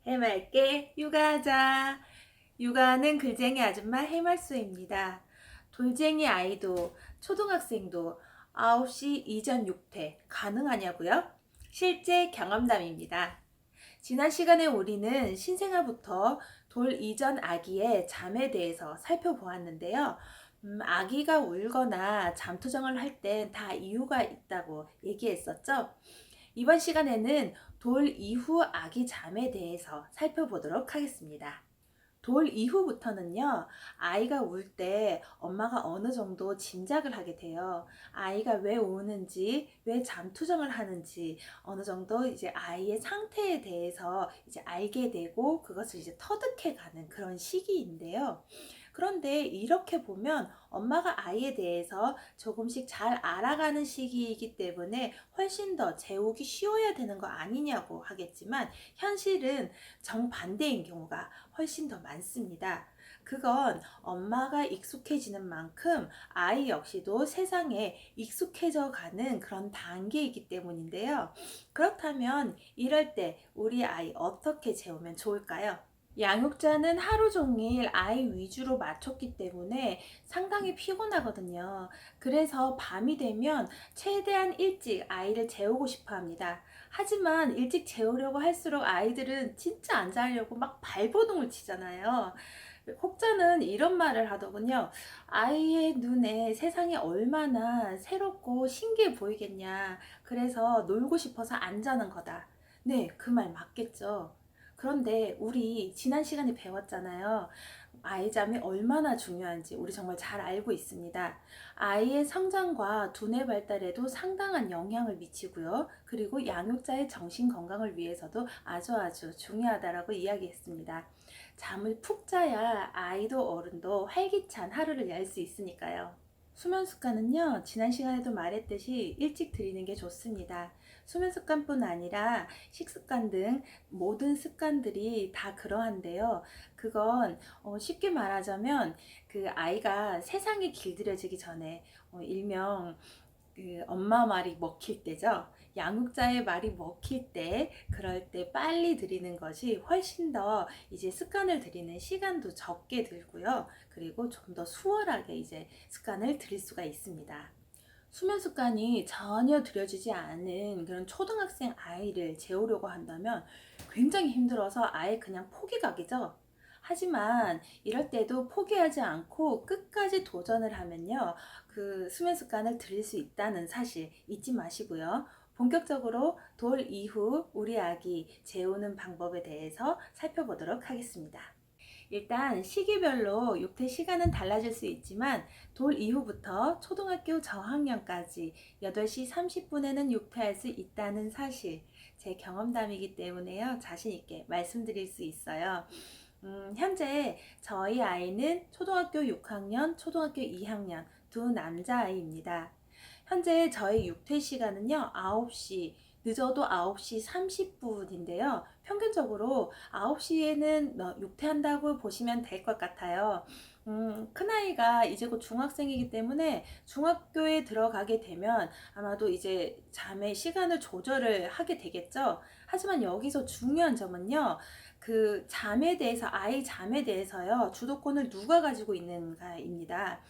해맑게 육아하자. 육아하는 글쟁이 아줌마 해말수입니다. 돌쟁이 아이도 초등학생도 9시 이전 육퇴 가능하냐고요? 실제 경험담입니다. 지난 시간에 우리는 신생아부터 돌 이전 아기의 잠에 대해서 살펴보았는데요. 아기가 울거나 잠투정을 할 땐 다 이유가 있다고 얘기했었죠. 이번 시간에는 돌 이후 아기 잠에 대해서 살펴보도록 하겠습니다. 돌 이후부터는요, 아이가 울 때 엄마가 어느 정도 짐작을 하게 돼요. 아이가 왜 우는지, 왜 잠투정을 하는지, 어느 정도 이제 아이의 상태에 대해서 이제 알게 되고, 그것을 이제 터득해 가는 그런 시기인데요. 그런데 이렇게 보면 엄마가 아이에 대해서 조금씩 잘 알아가는 시기이기 때문에 훨씬 더 재우기 쉬워야 되는 거 아니냐고 하겠지만, 현실은 정반대인 경우가 훨씬 더 많습니다. 그건 엄마가 익숙해지는 만큼 아이 역시도 세상에 익숙해져 가는 그런 단계이기 때문인데요. 그렇다면 이럴 때 우리 아이 어떻게 재우면 좋을까요? 양육자는 하루 종일 아이 위주로 맞췄기 때문에 상당히 피곤하거든요. 그래서 밤이 되면 최대한 일찍 아이를 재우고 싶어 합니다. 하지만 일찍 재우려고 할수록 아이들은 진짜 안 자려고 막 발버둥을 치잖아요. 혹자는 이런 말을 하더군요. 아이의 눈에 세상이 얼마나 새롭고 신기해 보이겠냐. 그래서 놀고 싶어서 안 자는 거다. 네, 그 말 맞겠죠. 그런데 우리 지난 시간에 배웠잖아요. 아이 잠이 얼마나 중요한지 우리 정말 잘 알고 있습니다. 아이의 성장과 두뇌 발달에도 상당한 영향을 미치고요. 그리고 양육자의 정신 건강을 위해서도 아주 중요하다라고 이야기했습니다. 잠을 푹 자야 아이도 어른도 활기찬 하루를 열 수 있으니까요. 수면 습관은요, 지난 시간에도 말했듯이 일찍 들이는 게 좋습니다. 수면 습관뿐 아니라 식습관 등 모든 습관들이 다 그러한데요. 그건 쉽게 말하자면 그 아이가 세상에 길들여지기 전에 일명 그 엄마 말이 먹힐 때죠. 양육자의 말이 먹힐 때, 그럴 때 빨리 들이는 것이 훨씬 더 이제 습관을 들이는 시간도 적게 들고요. 그리고 좀 더 수월하게 이제 습관을 들일 수가 있습니다. 수면 습관이 전혀 들여지지 않은 그런 초등학생 아이를 재우려고 한다면 굉장히 힘들어서 아예 그냥 포기각이죠. 하지만 이럴 때도 포기하지 않고 끝까지 도전을 하면요, 그 수면 습관을 들일 수 있다는 사실 잊지 마시고요. 본격적으로 돌 이후 우리 아기 재우는 방법에 대해서 살펴보도록 하겠습니다. 일단 시기별로 육퇴 시간은 달라질 수 있지만 돌 이후부터 초등학교 저학년까지 8시 30분에는 육퇴할 수 있다는 사실, 제 경험담이기 때문에요, 자신 있게 말씀드릴 수 있어요. 현재 저희 아이는 초등학교 6학년, 초등학교 2학년 두 남자아이입니다. 현재 저희 육퇴 시간은요, 9시, 늦어도 9시 30분인데요. 평균적으로 9시에는 육퇴한다고 보시면 될 것 같아요. 큰아이가 이제 곧 중학생이기 때문에 중학교에 들어가게 되면 아마도 이제 잠의 시간을 조절을 하게 되겠죠. 하지만 여기서 중요한 점은요, 그 잠에 대해서, 아이 잠에 대해서요, 주도권을 누가 가지고 있는가입니다.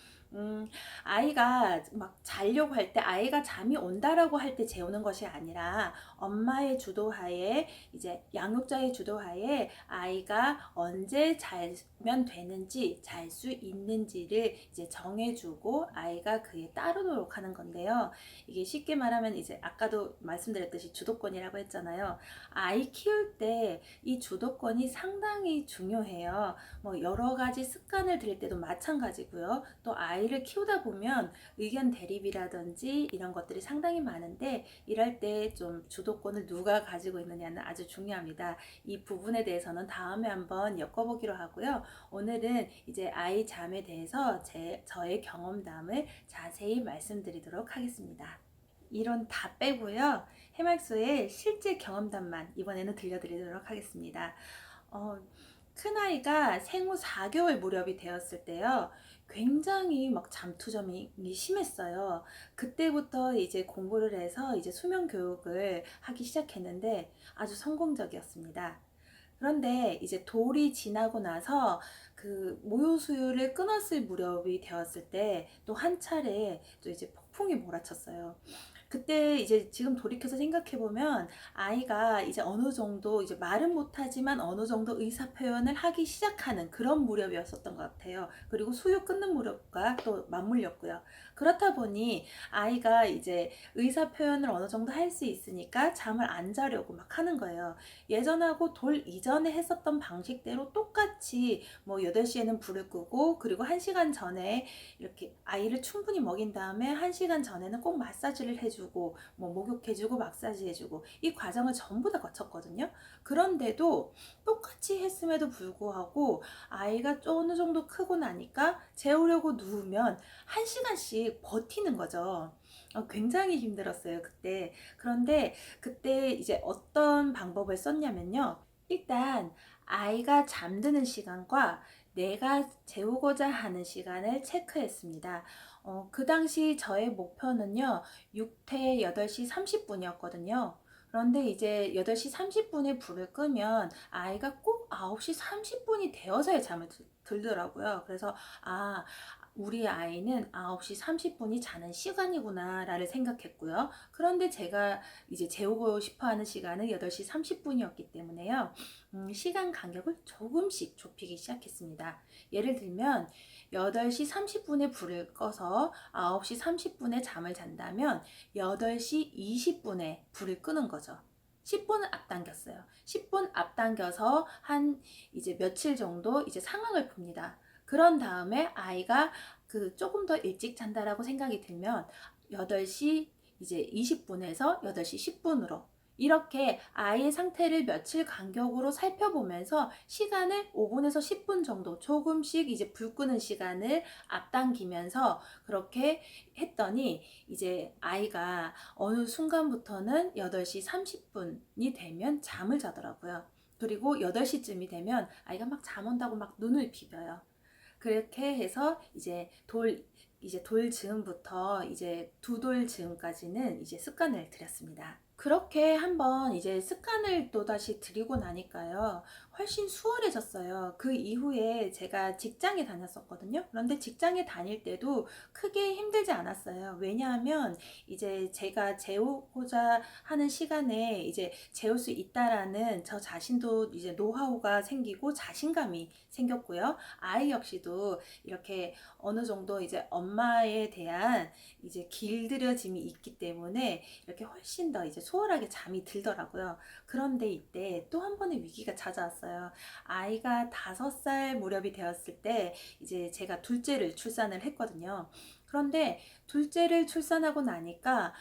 아이가 막 자려고 할 때, 아이가 잠이 온다라고 할 때 재우는 것이 아니라 엄마의 주도하에, 이제 양육자의 주도하에 아이가 언제 자면 되는지, 잘 수 있는지를 이제 정해주고 아이가 그에 따르도록 하는 건데요. 이게 쉽게 말하면 이제 아까도 말씀드렸듯이 주도권이라고 했잖아요. 아이 키울 때 이 주도권이 상당히 중요해요. 뭐 여러 가지 습관을 들일 때도 마찬가지고요. 또 아이를 키우다 보면 의견 대립이라든지 이런 것들이 상당히 많은데, 이럴 때 좀 주도권을 누가 가지고 있느냐는 아주 중요합니다. 이 부분에 대해서는 다음에 한번 엮어보기로 하고요. 오늘은 이제 아이 잠에 대해서 저의 경험담을 자세히 말씀드리도록 하겠습니다. 이론 다 빼고요. 해맑소의 실제 경험담만 이번에는 들려드리도록 하겠습니다. 어, 큰아이가 생후 4개월 무렵이 되었을 때요, 굉장히 막 잠투점이 심했어요. 그때부터 이제 공부를 해서 이제 수면 교육을 하기 시작했는데 아주 성공적이었습니다. 그런데 이제 돌이 지나고 나서 그 모유 수유를 끊었을 무렵이 되었을 때 또 한 차례 또 이제 폭풍이 몰아쳤어요. 그때 이제 지금 돌이켜서 생각해 보면 아이가 이제 어느 정도 이제 말은 못하지만 어느 정도 의사 표현을 하기 시작하는 그런 무렵이었었던 것 같아요. 그리고 수유 끊는 무렵과 또 맞물렸고요. 그렇다 보니 아이가 이제 의사 표현을 어느 정도 할 수 있으니까 잠을 안 자려고 막 하는 거예요. 예전하고 돌 이전에 했었던 방식대로 똑같이 뭐 8시에는 불을 끄고 그리고 1시간 전에 이렇게 아이를 충분히 먹인 다음에 1시간 전에는 꼭 마사지를 해주고 뭐 목욕해주고 마사지 해주고 이 과정을 전부 다 거쳤거든요. 그런데도 똑같이 했음에도 불구하고 아이가 어느 정도 크고 나니까 재우려고 누우면 1시간씩 버티는 거죠. 굉장히 힘들었어요, 그때. 그런데 그때 이제 어떤 방법을 썼냐면요. 일단 아이가 잠드는 시간과 내가 재우고자 하는 시간을 체크했습니다. 그 당시 저의 목표는요, 6태 8시 30분이었거든요. 그런데 이제 8시 30분에 불을 끄면 아이가 꼭 9시 30분이 되어서야 잠을 들더라고요. 그래서, 아, 우리 아이는 9시 30분이 자는 시간이구나, 라를 생각했고요. 그런데 제가 이제 재우고 싶어 하는 시간은 8시 30분이었기 때문에요. 시간 간격을 조금씩 좁히기 시작했습니다. 예를 들면 8시 30분에 불을 꺼서 9시 30분에 잠을 잔다면 8시 20분에 불을 끄는 거죠. 10분을 앞당겼어요. 10분 앞당겨서 한 이제 며칠 정도 이제 상황을 봅니다. 그런 다음에 아이가 그 조금 더 일찍 잔다라고 생각이 들면 8시 이제 20분에서 8시 10분으로 이렇게 아이의 상태를 며칠 간격으로 살펴보면서 시간을 5분에서 10분 정도 조금씩 이제 불 끄는 시간을 앞당기면서 그렇게 했더니 이제 아이가 어느 순간부터는 8시 30분이 되면 잠을 자더라고요. 그리고 8시쯤이 되면 아이가 막 잠 온다고 막 눈을 비벼요. 그렇게 해서 이제 돌 즈음부터 이제 두 돌 즈음까지는 이제 습관을 들였습니다. 그렇게 한번 이제 습관을 또 다시 들이고 나니까요, 훨씬 수월해졌어요. 그 이후에 제가 직장에 다녔었거든요. 그런데 직장에 다닐 때도 크게 힘들지 않았어요. 왜냐하면 이제 제가 재우고자 하는 시간에 이제 재울 수 있다라는 저 자신도 이제 노하우가 생기고 자신감이 생겼고요. 아이 역시도 이렇게 어느 정도 이제 엄마에 대한 이제 길들여짐이 있기 때문에 이렇게 훨씬 더 이제 수월하게 잠이 들더라고요. 그런데 이때 또 한 번의 위기가 찾아왔어요. 아이가 5살 무렵이 되었을 때 이제 제가 둘째를 출산을 했거든요. 그런데 둘째를 출산하고 나니까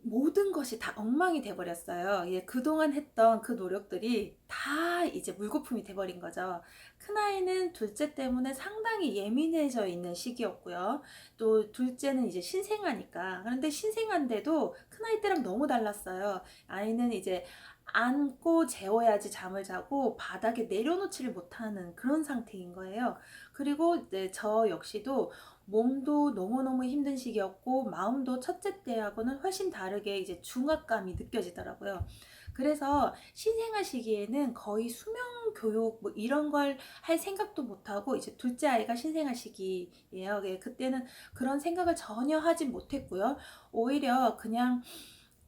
모든 것이 다 엉망이 돼버렸어요. 예, 그동안 했던 그 노력들이 다 이제 물거품이 돼버린 거죠. 큰아이는 둘째 때문에 상당히 예민해져 있는 시기였고요. 또 둘째는 이제 신생아니까. 그런데 신생아인데도 큰아이 때랑 너무 달랐어요. 아이는 이제 안고 재워야지 잠을 자고 바닥에 내려놓지를 못하는 그런 상태인 거예요. 그리고 이제 저 역시도 몸도 너무너무 힘든 시기였고 마음도 첫째 때하고는 훨씬 다르게 이제 중압감이 느껴지더라고요. 그래서 신생아 시기에는 거의 수면 교육 뭐 이런 걸 할 생각도 못 하고 이제 둘째 아이가 신생아 시기예요. 예, 그때는 그런 생각을 전혀 하지 못했고요. 오히려 그냥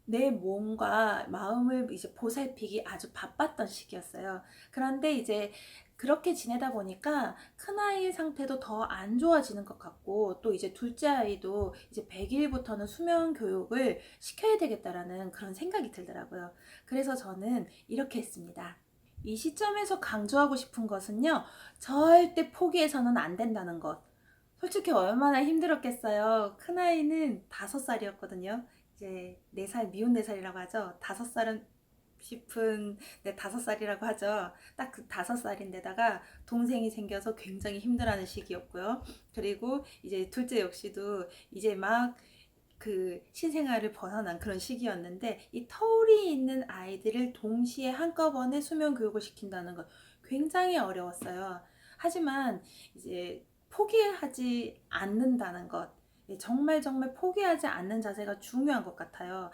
내 몸과 마음을 이제 보살피기 아주 바빴던 시기였어요. 그런데 이제 그렇게 지내다 보니까 큰아이의 상태도 더 안 좋아지는 것 같고 또 이제 둘째 아이도 이제 100일부터는 수면 교육을 시켜야 되겠다라는 그런 생각이 들더라고요. 그래서 저는 이렇게 했습니다. 이 시점에서 강조하고 싶은 것은요, 절대 포기해서는 안 된다는 것. 솔직히 얼마나 힘들었겠어요. 큰아이는 5살이었거든요. 이제 4살, 미운 4살이라고 하죠. 5살은 싶은, 네, 5살이라고 하죠. 딱 그 5살인데다가 동생이 생겨서 굉장히 힘들어하는 시기였고요. 그리고 이제 둘째 역시도 이제 막 그 신생아를 벗어난 그런 시기였는데 이 터울이 있는 아이들을 동시에 한꺼번에 수면 교육을 시킨다는 건 굉장히 어려웠어요. 하지만 이제 포기하지 않는다는 것, 정말 정말 포기하지 않는 자세가 중요한 것 같아요.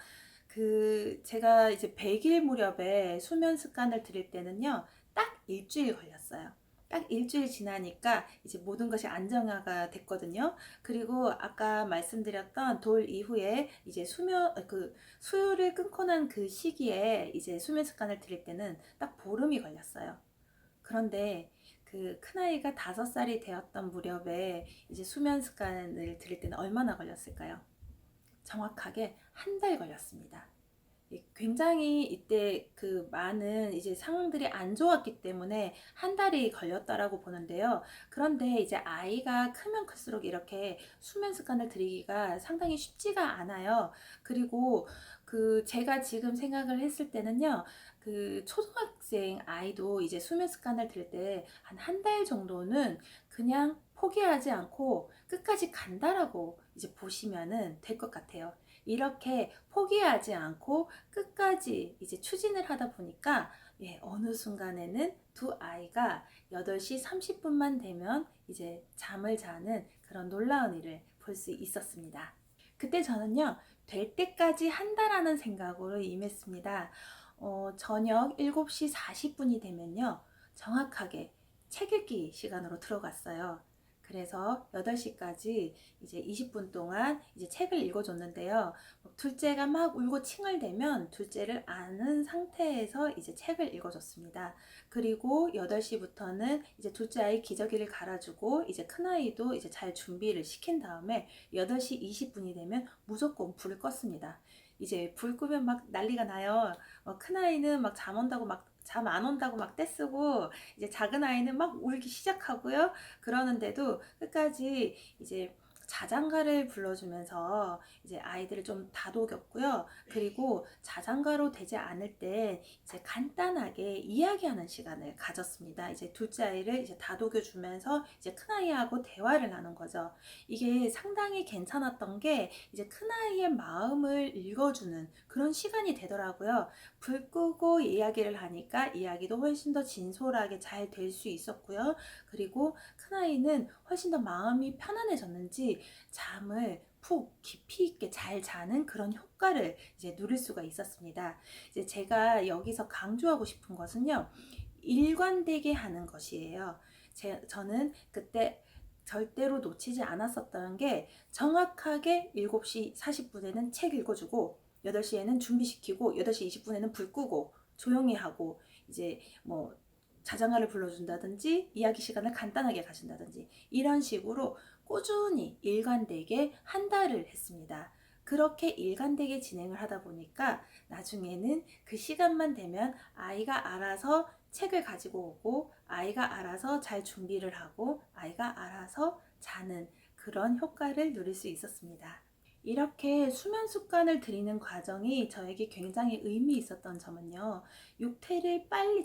제가 이제 100일 무렵에 수면 습관을 들일 때는요, 딱 일주일 걸렸어요. 딱 일주일 지나니까 이제 모든 것이 안정화가 됐거든요. 그리고 아까 말씀드렸던 돌 이후에 이제 수유를 끊고 난 그 시기에 이제 수면 습관을 들일 때는 딱 보름이 걸렸어요. 그런데 그 큰아이가 5살이 되었던 무렵에 이제 수면 습관을 들일 때는 얼마나 걸렸을까요? 정확하게 한 달 걸렸습니다. 굉장히 이때 그 많은 이제 상황들이 안 좋았기 때문에 한 달이 걸렸다라고 보는데요. 그런데 이제 아이가 크면 클수록 이렇게 수면 습관을 들이기가 상당히 쉽지가 않아요. 그리고 그 제가 지금 생각을 했을 때는요. 그 초등학생 아이도 이제 수면 습관을 들일 때 한 달 정도는 그냥 포기하지 않고 끝까지 간다라고 이제 보시면은 될 것 같아요. 이렇게 포기하지 않고 끝까지 이제 추진을 하다 보니까 어느 순간에는 두 아이가 8시 30분만 되면 이제 잠을 자는 그런 놀라운 일을 볼 수 있었습니다. 그때 저는요, 될 때까지 한다라는 생각으로 임했습니다. 저녁 7시 40분이 되면요, 정확하게 책 읽기 시간으로 들어갔어요. 그래서 8시까지 이제 20분 동안 이제 책을 읽어줬는데요. 둘째가 막 울고 칭얼대면 둘째를 안은 상태에서 이제 책을 읽어줬습니다. 그리고 8시부터는 이제 둘째 아이 기저귀를 갈아주고 이제 큰아이도 이제 잘 준비를 시킨 다음에 8시 20분이 되면 무조건 불을 껐습니다. 이제 불 끄면 막 난리가 나요. 큰아이는 막 잠 온다고 막 잠 안 온다고 막 떼쓰고 이제 작은 아이는 막 울기 시작하고요. 그러는데도 끝까지 이제 자장가를 불러주면서 이제 아이들을 좀 다독였고요. 그리고 자장가로 되지 않을 때 이제 간단하게 이야기하는 시간을 가졌습니다. 이제 둘째 아이를 이제 다독여주면서 이제 큰아이하고 대화를 나눈 거죠. 이게 상당히 괜찮았던 게 이제 큰아이의 마음을 읽어주는 그런 시간이 되더라고요. 불 끄고 이야기를 하니까 이야기도 훨씬 더 진솔하게 잘 될 수 있었고요. 그리고 큰아이는 훨씬 더 마음이 편안해졌는지 잠을 푹 깊이 있게 잘 자는 그런 효과를 이제 누릴 수가 있었습니다. 이제 제가 여기서 강조하고 싶은 것은요, 일관되게 하는 것이에요. 저는 그때 절대로 놓치지 않았었던 게 정확하게 7시 40분에는 책 읽어주고 8시에는 준비시키고 8시 20분에는 불 끄고 조용히 하고 이제 뭐 자장가를 불러준다든지 이야기 시간을 간단하게 가진다든지 이런 식으로 꾸준히 일관되게 한 달을 했습니다. 그렇게 일관되게 진행을 하다 보니까 나중에는 그 시간만 되면 아이가 알아서 책을 가지고 오고 아이가 알아서 잘 준비를 하고 아이가 알아서 자는 그런 효과를 누릴 수 있었습니다. 이렇게 수면 습관을 들이는 과정이 저에게 굉장히 의미 있었던 점은요.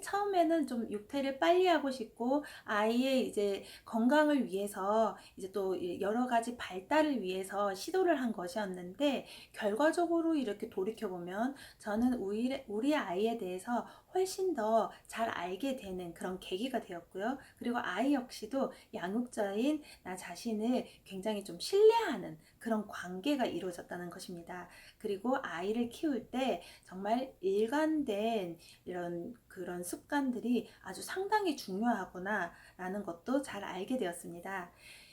처음에는 좀 육퇴를 빨리 하고 싶고, 아이의 이제 건강을 위해서, 이제 또 여러 가지 발달을 위해서 시도를 한 것이었는데, 결과적으로 이렇게 돌이켜보면, 저는 우리 아이에 대해서 훨씬 더 잘 알게 되는 그런 계기가 되었고요. 그리고 아이 역시도 양육자인 나 자신을 굉장히 좀 신뢰하는 그런 관계가 이루어졌다는 것입니다. 그리고 아이를 키울 때 정말 일관된 이런 그런 습관들이 아주 상당히 중요하구나라는 것도 잘 알게 되었습니다.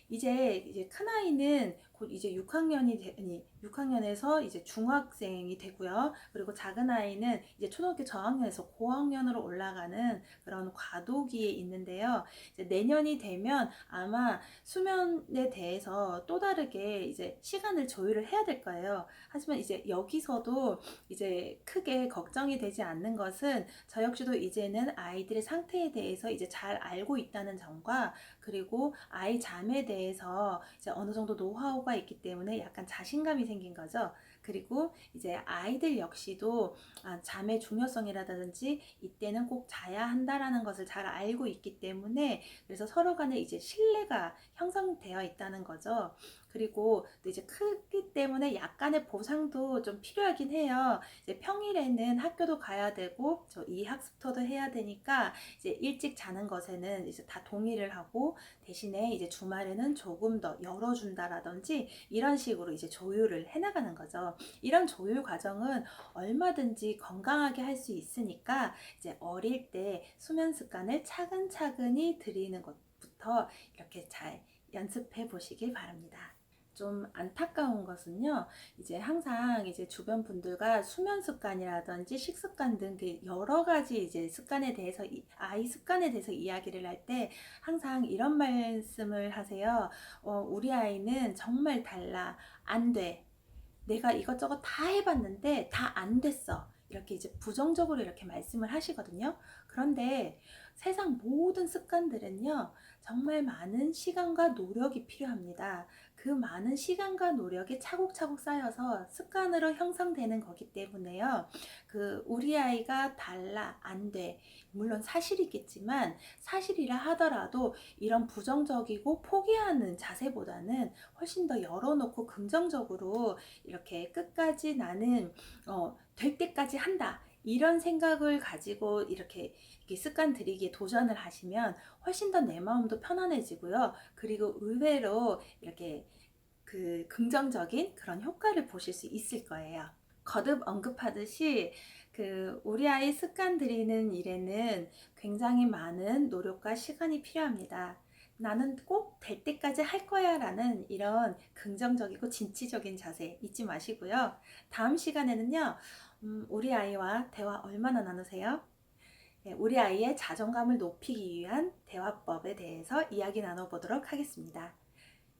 이제 큰아이는 곧 이제 6학년에서 이제 중학생이 되고요. 그리고 작은 아이는 이제 초등학교 저학년에서 고학년으로 올라가는 그런 과도기에 있는데요. 이제 내년이 되면 아마 수면에 대해서 또 다르게 이제 시간을 조율을 해야 될 거예요. 하지만 이제 여기서도 이제 크게 걱정이 되지 않는 것은 저 역시도 이제는 아이들의 상태에 대해서 이제 잘 알고 있다는 점과 그리고 아이 잠에 대해서 이제 어느 정도 노하우가 있기 때문에 약간 자신감이 생긴 거죠. 그리고 이제 아이들 역시도 잠의 중요성이라든지 이때는 꼭 자야 한다라는 것을 잘 알고 있기 때문에 그래서 서로 간에 이제 신뢰가 형성되어 있다는 거죠. 그리고 또 이제 크기 때문에 약간의 보상도 좀 필요하긴 해요. 이제 평일에는 학교도 가야 되고 저 이 학습터도 해야 되니까 이제 일찍 자는 것에는 이제 다 동의를 하고, 대신에 이제 주말에는 조금 더 열어준다라든지 이런 식으로 이제 조율을 해나가는 거죠. 이런 조율 과정은 얼마든지 건강하게 할 수 있으니까 이제 어릴 때 수면 습관을 차근차근히 들이는 것부터 이렇게 잘 연습해 보시길 바랍니다. 좀 안타까운 것은요, 이제 항상 이제 주변 분들과 수면 습관이라든지 식습관 등 여러 가지 이제 습관에 대해서, 아이 습관에 대해서 이야기를 할 때 항상 이런 말씀을 하세요. 우리 아이는 정말 달라. 안 돼. 내가 이것저것 다 해봤는데 다 안 됐어. 이렇게 이제 부정적으로 이렇게 말씀을 하시거든요. 그런데 세상 모든 습관들은요, 정말 많은 시간과 노력이 필요합니다. 그 많은 시간과 노력이 차곡차곡 쌓여서 습관으로 형성되는 거기 때문에요. 우리 아이가 달라, 안 돼. 물론 사실이겠지만, 사실이라 하더라도 이런 부정적이고 포기하는 자세보다는 훨씬 더 열어놓고 긍정적으로 이렇게 끝까지 나는 될 때까지 한다, 이런 생각을 가지고 이렇게 습관 들이기에 도전을 하시면 훨씬 더 내 마음도 편안해지고요. 그리고 의외로 이렇게 긍정적인 그런 효과를 보실 수 있을 거예요. 거듭 언급하듯이 우리 아이 습관 들이는 일에는 굉장히 많은 노력과 시간이 필요합니다. 나는 꼭 될 때까지 할 거야 라는 이런 긍정적이고 진취적인 자세 잊지 마시고요. 다음 시간에는요, 우리 아이와 대화 얼마나 나누세요? 네, 우리 아이의 자존감을 높이기 위한 대화법에 대해서 이야기 나눠보도록 하겠습니다.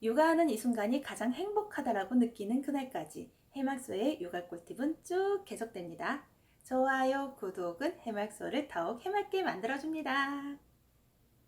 육아하는 이 순간이 가장 행복하다라고 느끼는 그날까지 해맑소의 육아 꿀팁은 쭉 계속됩니다. 좋아요, 구독은 해맑소를 더욱 해맑게 만들어줍니다.